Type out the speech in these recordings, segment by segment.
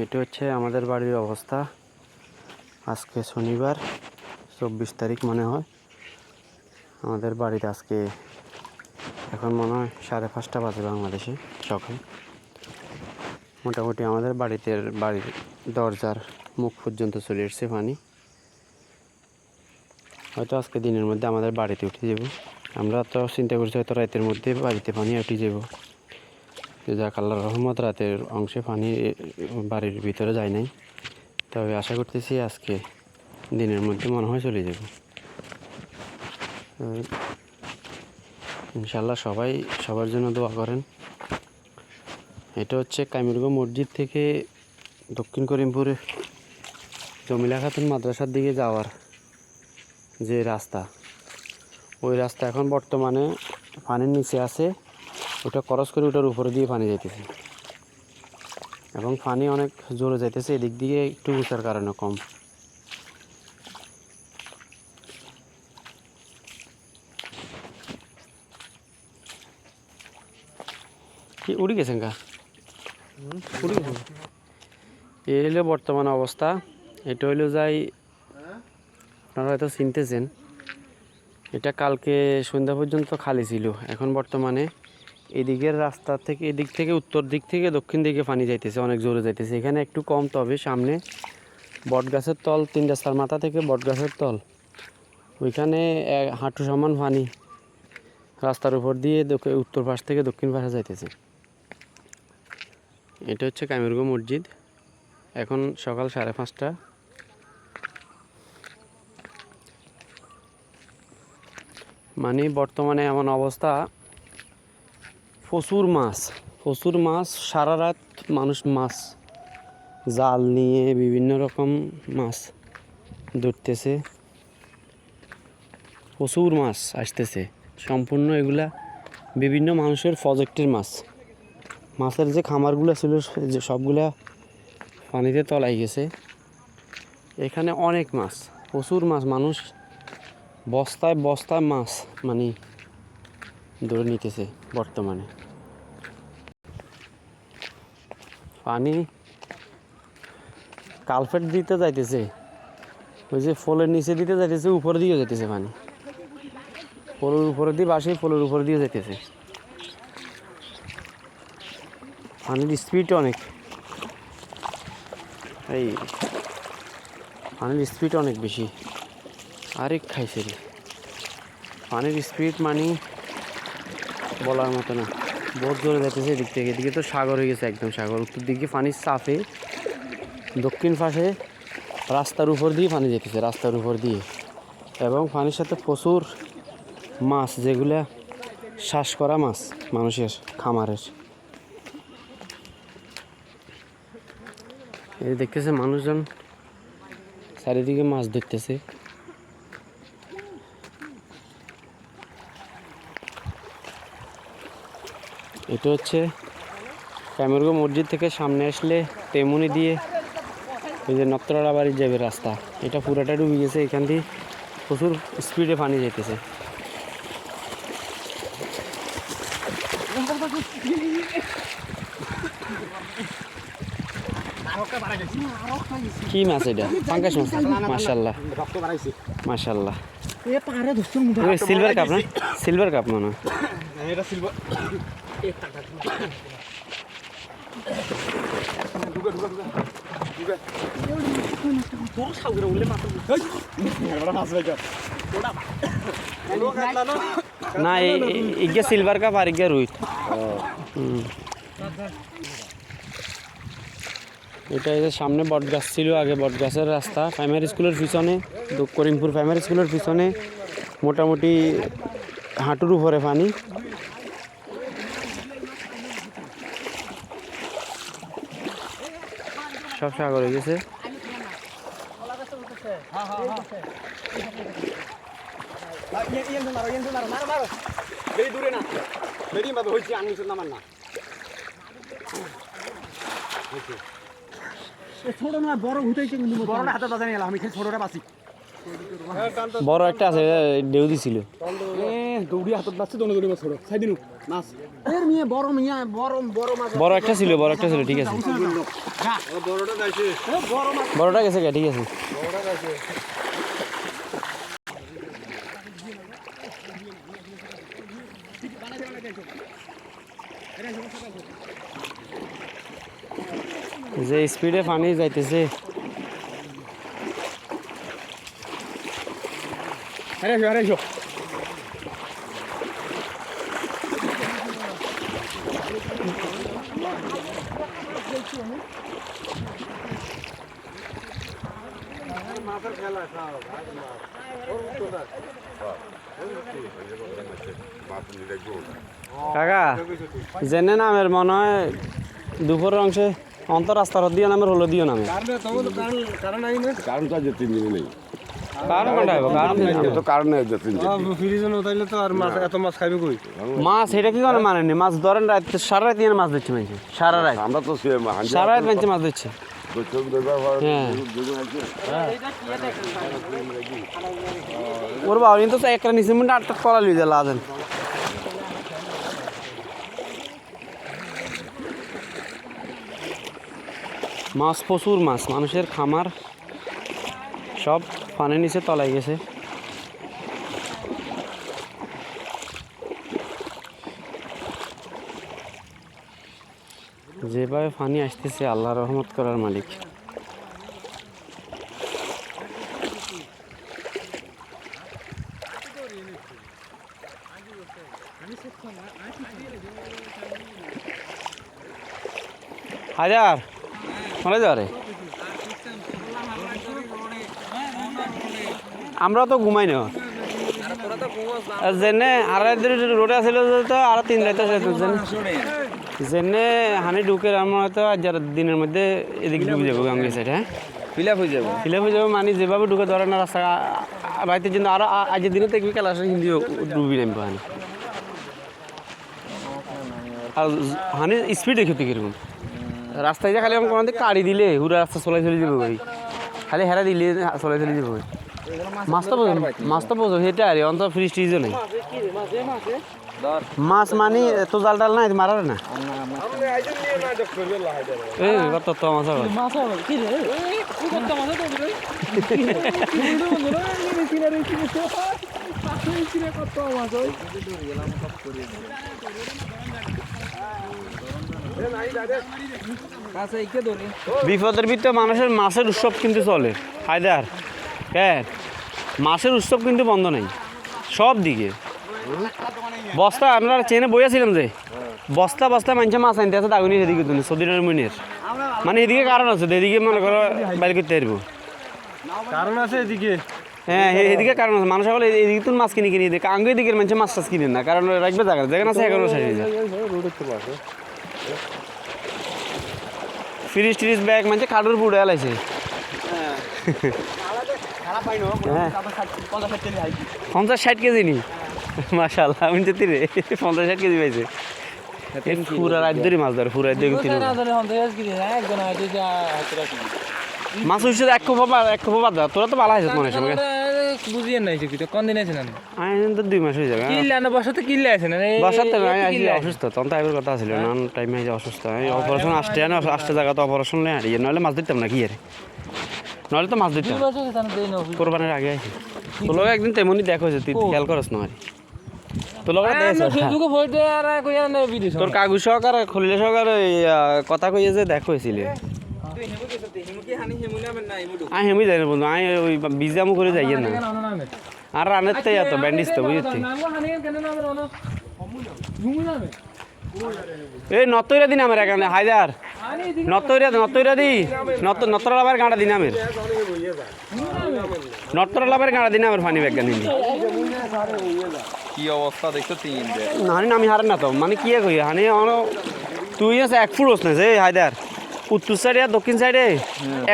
এটা হচ্ছে আমাদের বাড়ির অবস্থা। আজকে শনিবার 24 তারিখ মনে হয়। আমাদের বাড়িতে আজকে এখন মনে হয় 5:30 বাজে বাংলাদেশে সকাল। মোটামুটি আমাদের বাড়ির দরজার মুখ পর্যন্ত চলে এসছে পানি। হয়তো আজকে দিনের মধ্যে আমাদের বাড়িতে উঠে যাব। আমরা তো চিন্তা করছি হয়তো রাতের মধ্যে বাড়িতে পানি উঠে যাব। যাক আল্লাহর রহমত, রাতের অংশে পানি বাড়ির ভিতরে যায় নাই। তবে আশা করতেছি আজকে দিনের মধ্যে মনে হয় চলে যাব। ইনশাল্লাহ সবার জন্য দোয়া করেন। এটা হচ্ছে কামিরগঞ্জ মসজিদ থেকে দক্ষিণ করিমপুরে জমিলা খাতুন মাদ্রাসার দিকে যাওয়ার যে রাস্তা, ওই রাস্তা এখন বর্তমানে পানির নিচে আছে। ওটা ক্রস করে ওটার উপরে দিয়ে পানি যাইতেছে এবং পানি অনেক জোরে যাইতেছে। এদিক দিয়ে একটু উঁচার কারণে কম। কি উড়ে গেছেন গা? উড়ে গেছেন। এই হলো বর্তমান অবস্থা। এটা হইলো যাই, আপনারা হয়তো চিনতেছেন, এটা কালকে সন্ধ্যা পর্যন্ত খালি ছিল। এখন বর্তমানে এদিকের রাস্তা থেকে, এদিক থেকে উত্তর দিক থেকে দক্ষিণ দিকে পানি যাইতেছে, অনেক জোরে যাইতেছে। এখানে একটু কম, তবে সামনে বট গাছের তল, 3 রাস্তার মাথা থেকে বট গাছের তল, ওইখানে হাঁটু সমান পানি রাস্তার উপর দিয়ে উত্তর পাশ থেকে দক্ষিণ পাশে যাইতেছে। এটা হচ্ছে কামিরগঞ্জ মসজিদ। এখন সকাল 5:30। মানে বর্তমানে এমন অবস্থা, প্রচুর মাছ। সারা রাত মানুষ মাছ জাল নিয়ে বিভিন্ন রকম মাছ ধরতেছে। প্রচুর মাছ আসতেছে। সম্পূর্ণ এগুলা বিভিন্ন মানুষের প্রজেক্টের মাছ। মাছের যে খামারগুলো ছিল যে সবগুলা পানিতে তলায় গেছে। এখানে অনেক মাছ, প্রচুর মাছ। মানুষ বস্তায় বস্তায় মাছ মানে ধরে নিতেছে বর্তমানে। পানি কালফেট দিতে যাইতেছে, ওই যে ফলের নিচে দিতে যাইতেছে, উপরে দিয়ে যাইতেছে পানি। ফলের উপরে দিয়ে বাসে, ফলের উপরে দিয়ে যাইতেছে। পানির স্পিড অনেক, এই পানির স্পিড অনেক বেশি। আরেক খাইছে রে, পানির স্পিড মানে বলার মতো না, বহুত জোরে যাইতেছে এদিক থেকে। এদিকে তো সাগর হয়ে গেছে, একদম সাগর। উত্তর দিকে পানির চাপে দক্ষিণ পাশে রাস্তার উপর দিয়ে পানি যেতেছে, রাস্তার উপর দিয়ে। এবং পানির সাথে প্রচুর মাছ, যেগুলা শ্বাস করা মাছ মানুষের খামারের। এই দেখতেছে মানুষজন চারিদিকে মাছ ধরতেছে। এটা হচ্ছে কামিরগঞ্জ মসজিদ থেকে সামনে আসলে তেমনি দিয়ে ওই যে নত্তরা বাড়ির যাবে রাস্তা, এটা পুরাটা ডুবে গেছে। এখান দিয়ে প্রচুর স্পিডে পানি যাইতেছে। কি মাছ এটা? পাঙ্গাস মাছ। মাশাআল্লাহ মাশাআল্লাহ। সিলভার কাপ না? সিলভার কাপ মনে হয়। না ইগে সিলভার কাপ আর ইগে রুই। এটা এই যে সামনে বটগাছ ছিল আগে, বটগাছের রাস্তা প্রাইমারি স্কুলের পিছনে, করিমপুর প্রাইমারি স্কুলের পিছনে মোটামুটি হাঁটুর উপরে পানি। সব সাগর হয়ে গেছে। বড় একটা আছে, ঢেউ দিছিল। দৌড়ি হাতত লাগছে দৌড়ে দৌড়ে মাছ ধরো সাইড দিনু মাছ এর মিয়া বড় মাছ বড় একটা ছিল ঠিক আছে বড়টা যাইছে বড় মাছ বড়টা গেছে ঠিক আছে বড়টা যাইছে যে স্পিডে পানি যাইতেছে আরে মাছের খেলা কাকা জেনে নামের মনে হয় দুপুরের অংশে অন্তর রাস্তার দিয়ে নামের হলো দিও নামে কারণটা যে 3 দিন নেই কারণ কোনটা হবে কারণ তো কারণ নেই যে 3 দিন ফ্রিজে নতাইলে তো আর মাছ এত মাছ খাবে কই মাছ এটা কি করে মানেনি মাছ ধরেন রাত সারা রাত নিয়ে মাছ দিচ্ছে মানুষ সারা রাত আমরা তো সারা রাত মানুষ মাছ দিচ্ছে ওর বাবা কিন্তু একটা নিচে মধ্যে আটটা কলা লিয়ে যা লাজেন মাছ প্রচুর মাছ মানুষের খামার সব পানির নিচে তলায় গেছে যেভাবে পানি আসতেছে আল্লাহ রহমত করার মালিক হাজার মনে যারে আমরা তো ঘুমাই না জেনে আড়াই রোডে আসলে তো আরো 3 রাত জেনে হানি ঢুকে আমার হয়তো যারা দিনের মধ্যে এদিকে ডুবে যাবো গাঙ্গি সাইড হ্যাঁ ফিল আপ হয়ে যাবে মানে যেভাবে ঢুকে ধরে না রাস্তা রাইতের জন্য আরো আজকের দিনে দেখবি খেলা আসলে হিন্দি ডুবি নামবে হানি আর হানি স্পিড দেখতে কিরকম রাস্তায় যা খালি কোনো কাড়ি দিলে পুরো রাস্তা চলে যাবে ভাই খালি হেরা দিলে চলে যাবে ভাই মাছ তো বোঝো সেটা আর অন্তত ফ্রিজ টিজও নেই মাছ মানি তো জাল টাল নাই মারার না এই কত তো মাছ বিপদের ভিতরে মানুষের মাছের উৎসব কিন্তু চলে হায়দার হ্যাঁ মাছের উৎসব কিন্তু বন্ধ নেই সব দিকে বস্তা আমরা চেনে বইয়াছিলাম যে বস্তা মানুষের মাছ আনতে আছে দাগুনি এদিকে সৌদিনের মইনের মানে এদিকে কারণ আছে এদিকে মনে করো বাইরে করতে পারবো কারণ আছে এদিকে হ্যাঁ এদিকে কারণ আছে মানুষ সকলে এদিকে তো মাছ কিনে দেয় আঙ্গ দিকের মানুষের মাছ টাছ কিনে না কারণ রাখবে জায়গা যেখানে আছে এখনো শেষ হয়ে যায় ফ্রিজ ট্রিজ ব্যাগ মানে খাডুর পুড়ে এলাইছে হ্যাঁ 50-60 কেজি নি মাশাআল্লাহ আমি যেতে রে 50-60 কেজি পাইছে পুরা রাত ধরে মাছ ধরে পুরা রাত ধরে মাছ হইছে এক খোপা বাদ তোরা তো ভালো হয়েছে মনে সঙ্গে বুঝিয়ে নাই কোন দিন আছে না আমি তো 2 মাস হয়ে যাবে কিল্লা না বসাতে কিল্লা আছে না বসাতে আমি আসলে অসুস্থ তখন তো আইবার কথা ছিল নান টাইমে অসুস্থ আমি অপারেশন আসতে জায়গা তো অপারেশন নেই আর নাহলে মাছ দিতাম না কি আরে নাহলে তো মাছ দিতাম কোরবানির আগে আইছি তোর লগে একদিন তেমনি দেখা হয়েছে তুই খেয়াল করস না আরে তোর লগে তোর কাগজ সহকারে খলিলে সহকারে কথা কইয়ে যে দেখা হয়েছিল আমি হেমি যাই না বন্ধু আমি ওই বিজামু করে যাই না আর রানের তাই এত ব্যান্ডিজ তো বুঝছি এই নতইরা দিন আমার এখানে হায়দার নতইরা দি নতরা লাভের গাঁটা দিন আমার নতরা লাভের গাঁটা দিন আমার পানি ব্যাগ নিবি কি অবস্থা দেখছো 3 হানি আমি হারেন না তো মানে কি কই হানি তুই আছে 1 ফুট হস না যে হায়দার উত্তর সাইডে আর দক্ষিণ সাইডে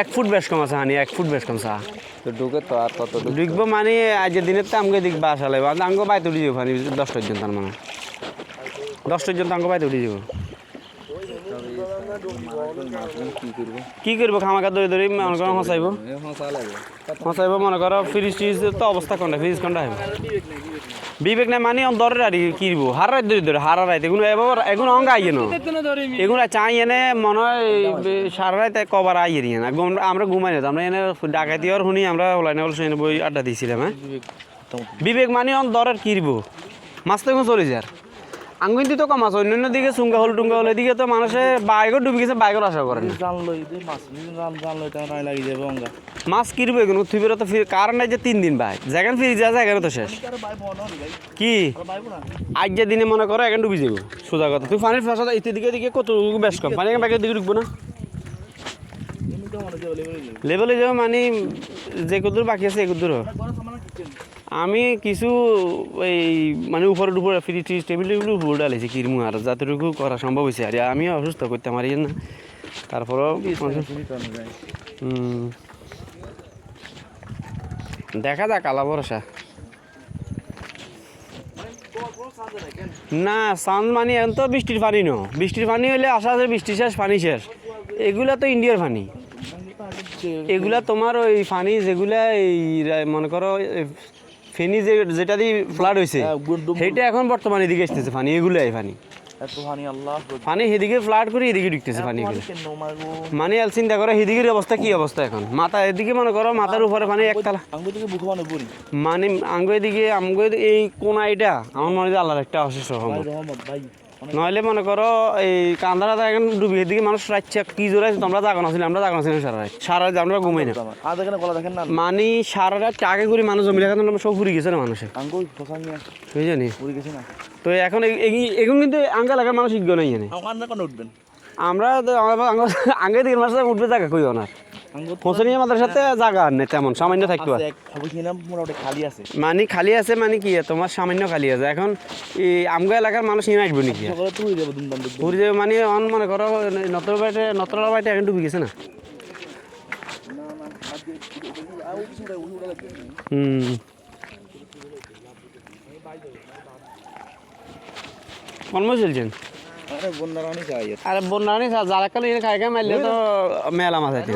1 ফুট বেশ কম আছে হানি 1 ফুট বেশ কম আছে তো ঢুকে তো আর কত ঢুকবো মানে আজকের দিনের তো আমাকে দেখবা আসালে আঙ্গ বাইতে উঠে যাবো পানি 10 জন তার মানে 10 জন তো আঙ্গ বাইতে উঠে যাবো কি করবো খামাকা ধরে ধরে মনে করো হসাইব হসাইব মনে করো ফ্রিজ টিজ তো অবস্থা কোনটা ফ্রিজ কোনটা হবে বিবেক নাই মানে দরের আর কিনবো হার রাত ধরে ধরে হারা রাত এগুলো এবার এগুলো অঙ্গ আইয়ে না এগুলো চাই এনে মনে হয় সারা রাত কবার আইয়ে নিয়ে না আমরা ঘুমাই না আমরা এনে ডাকাতি আর শুনি আমরা ওলাইনে শুনে বই আড্ডা দিয়েছিলাম হ্যাঁ বিবেক মানে দরের কিনবো মাছ তো এখন চলে যায় আঙ্গুইন্তি তো কম আছে অন্যান্য দিকে চুঙ্গা হল টুঙ্গা হল এদিকে তো মানুষে বাইকও ডুবে গেছে বাইকের আশা করে না মাছ কিনবো এগুলো থুইবের তো কারণ নাই যে 3 দিন ভাই যেখানে ফিরে আছে এখানে তো শেষ কি আজ যে দিনে মনে করো এখানে ডুবি যাবো সোজা কথা তুই পানির ফেসা ইতি দিকে দিকে কত বেশ কম পানি বাইকের দিকে ঢুকবো না লেভেলে যাবো মানে যে কদূর বাকি আছে একদূর আমি কিছু এই মানে উপরে উপরে ফ্রি ট্রিজ টেবিল টেবিল উপরে ডালেছি কিরমু আর যতটুকু করা সম্ভব হয়েছে আর আমি অসুস্থ করতে পারি না তারপরেও দেখা যাক আলা ভরসা না সান মানে এখন তো বৃষ্টির পানি ন বৃষ্টির পানি হলে আশা আছে বৃষ্টি শেষ পানি শেষ এগুলা তো ইন্ডিয়ার পানি এগুলা তোমার ওই পানি যেগুলা এই মনে করো ফেনি যেটা দিয়ে ফ্লাড হয়েছে সেইটা এখন বর্তমানে এদিকে আসতেছে পানি এগুলাই পানি পানি সেদিকে ফ্লাড করে এদিকে ঢুকতেছে পানি মানে চিন্তা করো সেদিকের অবস্থা কি অবস্থা এখন মাথা এদিকে মনে করো মাথার উপরে পানি একতলা মানে আঙ্গু এদিকে আমগো এই কোনা এটা আমার মনে হয় আল্লাহর একটা অশেষ নইলে মনে করো এই কান্দারা এখন ডুবি এদিকে মানুষ রাখছে কি জোর আছে তোমরা জাগানো ছিল আমরা জাগানো ছিলাম সারা রাত আমরা ঘুমাই না মানে সারা রাত আগে করে মানুষ জমি রাখা সব ফুরি গেছে না মানুষের বুঝলি তো এখন এখন কিন্তু আঙ্গা লাগার মানুষ শিখবে না উঠবেন আমরা আঙ্গে দিকে মানুষ উঠবে জায়গা কই না হোসেনিয়া আমাদের সাথে জায়গা আর নেই তেমন সামান্য থাকতে মানে খালি আছে মানে কি তোমার সামান্য খালি আছে এখন এই আমগা এলাকার মানুষ নিয়ে আসবে নাকি ঘুরে যাবে মানে অন মনে করো নতলা বাড়িতে এখন ডুবে গেছে না কর্ম চলছেন আরে বন্যারানি যারা কালে খাই খাই মারলে তো মেলা মাছ আছে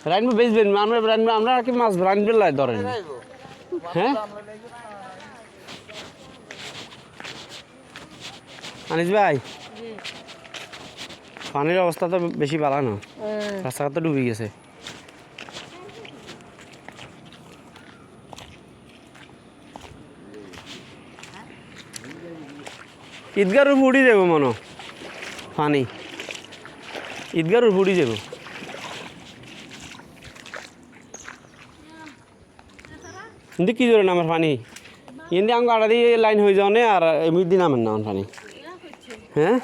রাইন বেচবেন আমরা কি মাছ রাইন বেলা ধরেন হ্যাঁ আনিস ভাই পানির অবস্থা তো বেশি ভালো না রাস্তাঘাট তো ডুবে গেছে ঈদগার উড়ি যাব মনো পানি ঈদগার উড়ি যাব কিন্তু কি জোরে নামের পানি এমনি আঙ্গ আড়া দিয়ে লাইন হয়ে যাও আর এমনি দিন নামের নাম পানি হ্যাঁ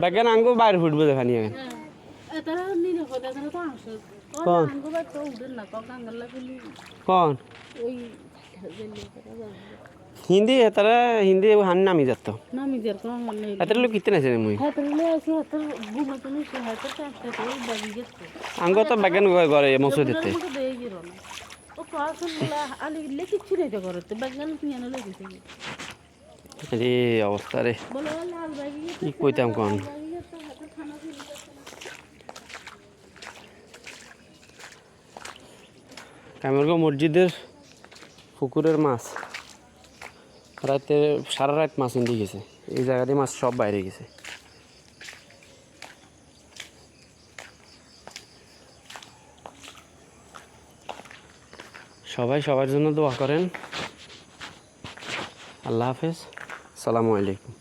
বেগান আঙ্গ বাইরে ফুটবে যে পানি এখন কোন কোন হিন্দি তারা হিন্দি হান নামি যাত এত লোক কিতে নাছে মুই আঙ্গ তো বেগান ঘরে মসু দিতে রে অবস্থা রে কি কইতাম কোন কামরগো মসজিদের পুকুরের মাছ রাতে সারা রাত মাছ ইন্দি গেছে এই জায়গা দিয়ে মাছ সব বাইরে গেছে সবাই সবার জন্য দোয়া করেন আল্লাহ হাফেজ আসসালামু আলাইকুম